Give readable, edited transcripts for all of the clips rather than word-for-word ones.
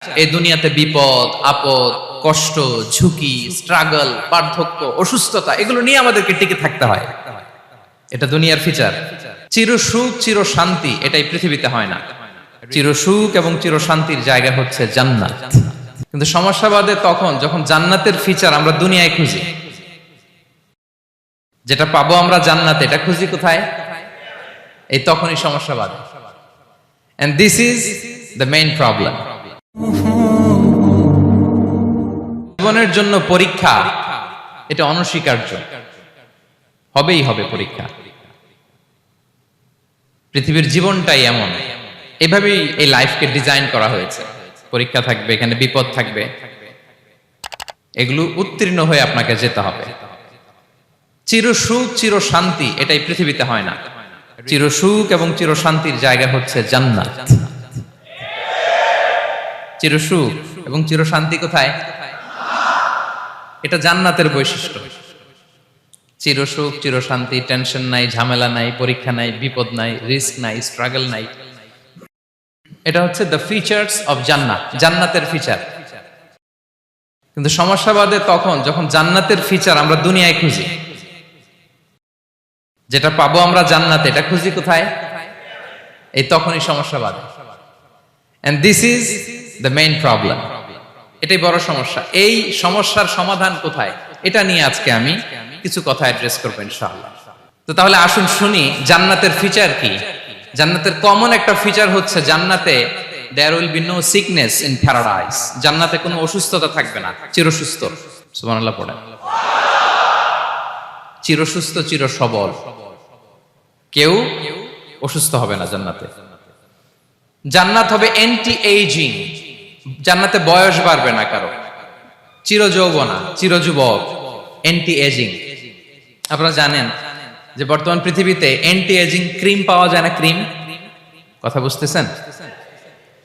এই দুনিয়াতে বিপদ আপদ কষ্ট ঝুঁকি স্ট্রাগল বার্ধক্য অসুস্থতা এগুলো নিয়ে আমাদেরকে টিকে থাকতে হয়। এটা দুনিয়ার ফিচার। চির সুখ চির শান্তি এটাই পৃথিবীতে হয় না। চির সুখ এবং চির শান্তির জায়গা হচ্ছে জান্নাত। কিন্তু সমস্যা বাদে তখন যখন জান্নাতের ফিচার আমরা দুনিয়ায় খুঁজি, যেটা পাবো আমরা জান্নাতে এটা খুঁজি কোথায়? এই তখনই সমস্যা বাদে। And this is the main problem. জীবনের জন্য পরীক্ষা এটা অনস্বীকার্য, হবেই হবে পরীক্ষা। পৃথিবীর জীবনটাই এমন, এভাবেই এই লাইফকে ডিজাইন করা হয়েছে। পরীক্ষা থাকবে, এখানে বিপদ থাকবে, এগুলো উত্তীর্ণ হয়ে আপনাকে যেতে হবে। চির সুখ চির শান্তি এটাই পৃথিবীতে হয় না। চির সুখ এবং চির শান্তির জায়গা হচ্ছে জান্নাত। চির সুখ এবং চির শান্তি কোথায়? এটা জান্নাতের বৈশিষ্ট্য। চির সুখ চির শান্তি, টেনশন নাই, ঝামেলা নাই, পরীক্ষা নাই, বিপদ নাই, রিস্ক নাই, স্ট্রাগল নাই। এটা হচ্ছে দ্য ফিচার্স অফ জান্নাত, জান্নাতের ফিচার। কিন্তু সমস্যা বাদে তখন যখন জান্নাতের ফিচার আমরা দুনিয়ায় খুঁজি, যেটা পাবো আমরা জান্নাতে এটা খুঁজি কোথায়? এই তখনই সমস্যা বাদে। And this is the main problem. এটাই বড় সমস্যা। এই সমস্যার সমাধান কোথায়, এটা নিয়ে আজকে আমি কিছু কথা অ্যাড্রেস করবো ইনশাআল্লাহ। তো তাহলে আসুন শুনি জান্নাতের ফিচার কি। জান্নাতের কমন একটা ফিচার হচ্ছে জান্নাতে there will be no sickness in paradise. জান্নাতে কোনো অসুস্থতা থাকবে না, চিরসুস্থ। সুবহানাল্লাহ পড়েন। চিরসুস্থ চির সবল, কেউ অসুস্থ হবে না জান্নাতে। জান্নাত হবে অ্যান্টি এইজিং, জান্নাতে বয়স বাড়বে না কারো, চির যৌবনা চির যুবক, অ্যান্টি এজিং। আপনারা জানেন যে বর্তমান পৃথিবীতে অ্যান্টি এজিং ক্রিম পাওয়া যায় না? ক্রিম, কথা বুঝতেছেন?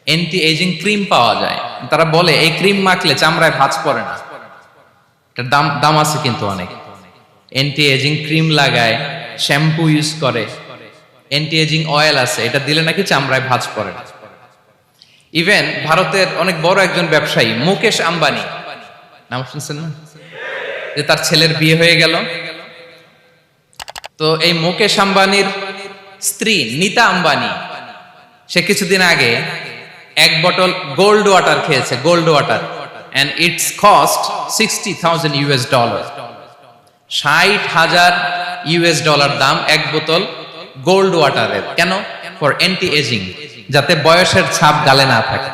অ্যান্টি এজিং ক্রিম পাওয়া যায়। তারা বলে এই ক্রিম মাখলে চামড়ায় ভাঁজ পড়ে না। এটার দাম আছে কিন্তু অনেক। অ্যান্টি এজিং ক্রিম লাগায়, শ্যাম্পু ইউজ করে, অ্যান্টি এজিং অয়েল আছে, এটা দিলে নাকি চামড়ায় ভাঁজ পড়ে না। ইভেন ভারতের অনেক বড় একজন ব্যবসায়ী মুকেশ আম্বানি, নাম শুনছেন না? যে তার ছেলের বিয়ে হয়ে গেল, তো এই মুকেশ আম্বানির স্ত্রী নীতা আম্বানি, সে কিছুদিন আগে এক বটল গোল্ড ওয়াটার খেয়েছে, gold water, and it's cost $60,000। $60,000 দাম এক বোতল গোল্ড ওয়াটারের। কেন? ফর অ্যান্টি এজিং, যাতে বয়সের ছাপ গালে না থাকে।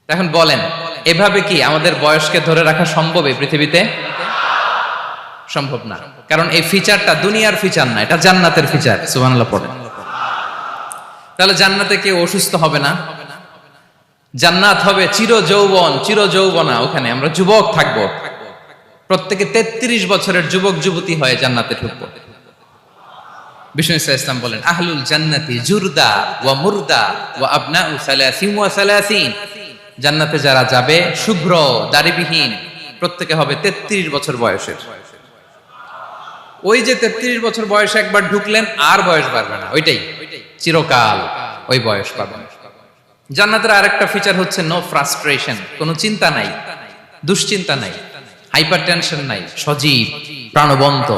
এখন বলেন এভাবে কি আমাদের বয়সকে ধরে রাখা সম্ভব এই পৃথিবীতে? সম্ভব না, কারণ এই ফিচারটা দুনিয়ার ফিচার না, এটা জান্নাতের ফিচার। সুবহানাল্লাহ পড়েন। তাহলে জান্নাতে কেউ অসুস্থ হবে না, জান্নাত হবে চির যৌবন চির যৌবনা, ওখানে আমরা যুবক থাকবো। প্রত্যেকে 33 বছরের যুবক যুবতী হয়ে জান্নাতে ঢুকবো। বিষ্ণু ইসলাম বলেন আহলুল জান্নাতি জুরদা ওয়া মুরদা ওয়া আবনাউ সালাসিন ওয়া সালাসিন। জান্নাতে যারা যাবে শুভ্র দাড়িবিহীন, প্রত্যেকে হবে 33 বছর বয়সের। ওই যে 33 বছর বয়সে একবার ঢুকলেন আর বয়স বাড়বে না, ওইটাই চিরকাল ওই বয়স পাবেন। জান্নাতের আরেকটা ফিচার হচ্ছে নো ফ্রাস্ট্রেশন, কোনো চিন্তা নাই, দুশ্চিন্তা নাই, হাইপার টেনশন নাই, সজীব প্রাণবন্ত।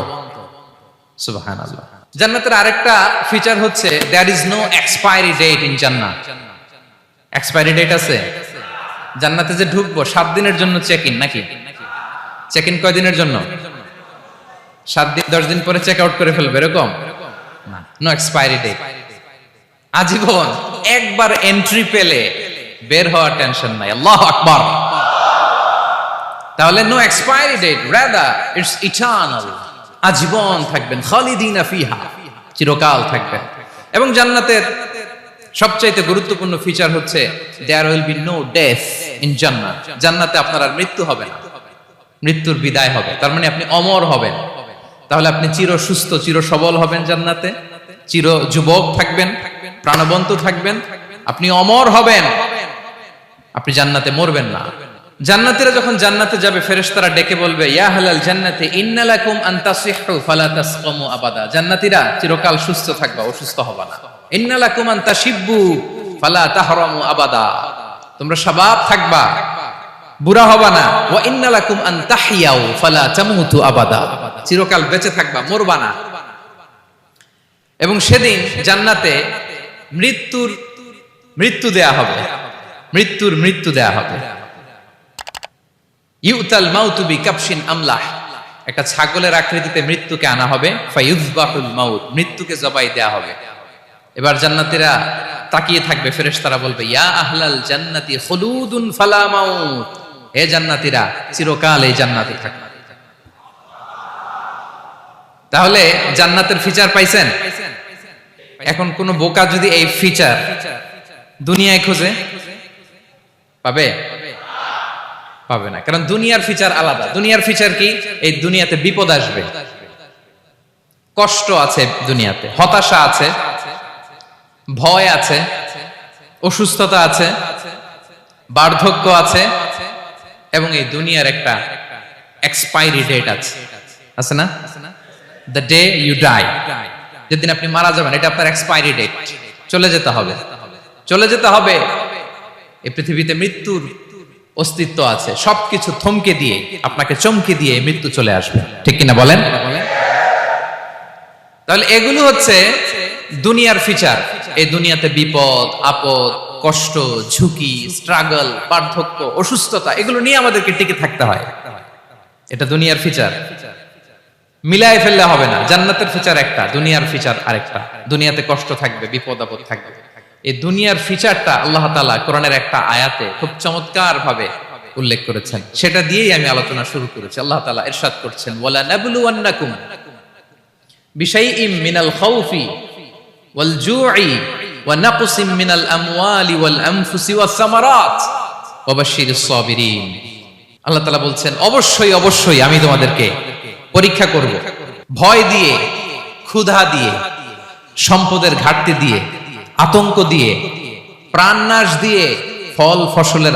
সুবহানাল্লাহ। জান্নাতের আরেকটা ফিচার হচ্ছে there is no expiry date in জান্নাত। এক্সপায়ারি ডেট আছে? জান্নাতে যে ঢুকবো 7 দিনের জন্য চেক ইন, নাকি? চেক ইন কয় দিনের জন্য? 7 দিন, 10 দিন পরে চেক আউট করে ফেলবে, এরকম না। নো এক্সপায়ারি ডেট, আজীবন। একবার এন্ট্রি পেলে বের হওয়ার টেনশন নাই। আল্লাহু আকবার। তাহলে no expiry date, rather it's eternal, আজীবন থাকবেন, খালিদিনা ফিহা, চিরকাল থাকবেন। এবং জান্নাতের সবচাইতে গুরুত্বপূর্ণ ফিচার হচ্ছে there will be no death in জান্নাত। জান্নাতে আপনার আর মৃত্যু হবে না, মৃত্যুর বিদায় হবে। তার মানে আপনি অমর হবেন। তাহলে আপনি চির সুস্থ চির সবল হবেন জান্নাতে, চির যুবক থাকবেন, প্রাণবন্ত থাকবেন, আপনি অমর হবেন, আপনি জান্নাতে মরবেন না। জান্নাতীরা যখন জান্নাতে যাবে ফেরেশতারা ডেকে বলবে ইয়া আহলাল জান্নাতি ইন্না লাকুম আন তাসিহু ফালা তাসকামু আবাদা। জান্নাতীরা চিরকাল সুস্থ থাকবা, অসুস্থ হবা না। ইন্না লাকুম আন তাশিব্বু ফালা তাহরামু আবাদা। তোমরা শাবাব থাকবা, বুড়া হবা না। ওয়া ইন্না লাকুম আন তাহইয়াউ ফালা তামুতু আবাদা, চিরকাল বেঁচে থাকবা, মরবা না। এবং সেদিন জান্নাতে মৃত্যু দেয়া হবে, মৃত্যু দেয়া হবে। ইউতাল মাউতু বিকাবশিন আমলাহ, একটা ছাগলের আকৃতিতে মৃত্যুকে আনা হবে। ফায়ুযবাহুল মাউত, মৃত্যুকে জবাই দেয়া হবে। এবার জান্নাতীরা তাকিয়ে থাকবে, ফেরেশতারা বলবে ইয়া আহলাল জান্নাতি খুলুদুন ফালা মাউত, হে জান্নাতীরা চিরকাল এই জান্নাতে থাকবে। তাহলে জান্নাতের ফিচার পাইছেন? এখন কোন বোকা যদি এই ফিচার দুনিয়ায় খোঁজে পাবে? পাবে না, কারণ দুনিয়ার ফিচার আলাদা। দুনিয়ার ফিচার কি? এই দুনিয়াতে বিপদ আসবে, কষ্ট আছে দুনিয়াতে, হতাশা আছে, ভয় আছে, অসুস্থতা আছে, বার্ধক্য আছে, এবং এই দুনিয়ার একটা এক্সপায়ারি ডেট আছে, আছে না? দ্য ডে ইউ ডাই, যেদিন আপনি মারা যাবেন, এটা আপনার এক্সপায়ারি ডেট, চলে যেতে হবে, চলে যেতে হবে। এই পৃথিবীতে মৃত্যুর অস্তিত্ব আছে, সবকিছু থমকে দিয়ে, আপনাকে চমকে দিয়ে মৃত্যু চলে আসবে, ঠিক কিনা বলেন? তাহলে এগুলো হচ্ছে দুনিয়ার ফিচার। এই দুনিয়াতে বিপদ আপদ, কষ্ট, ঝুঁকি, স্ট্রাগল, বার্ধক্য, অসুস্থতা, এগুলো নিয়ে আমাদেরকে টিকে থাকতে হয়। এটা দুনিয়ার ফিচার, মিলায় ফেললে হবে না। জান্নাতের ফিচার একটা, দুনিয়ার ফিচার আরেকটা। দুনিয়াতে কষ্ট থাকবে, বিপদ আপদ থাকবে। এই দুনিয়ার ফিচারটা আল্লাহ তাআলা কোরআনের একটা আয়াতে খুব চমৎকার ভাবে উল্লেখ করেছেন, সেটা দিয়েই আমি আলোচনা শুরু করেছি। আল্লাহ তাআলা ইরশাদ করছেন ওয়ালা নাবলুওয়ান্নাকুম বিশাইইম মিনাল খাউফি ওয়াল জু'i ওয়া নাকসিম মিনাল আমওয়ালি ওয়াল আনফুসি ওয়াস সামারাত ওয়া বাশশিরিস সাবিরিন। আল্লাহ তাআলা বলছেন অবশ্যই আমি তোমাদেরকে পরীক্ষা করব, ভয় দিয়ে, ক্ষুধা দিয়ে, সম্পদের ঘাটতি দিয়ে, আতঙ্ক দিয়ে, প্রাণনাশ দিয়ে, ফল ফসলের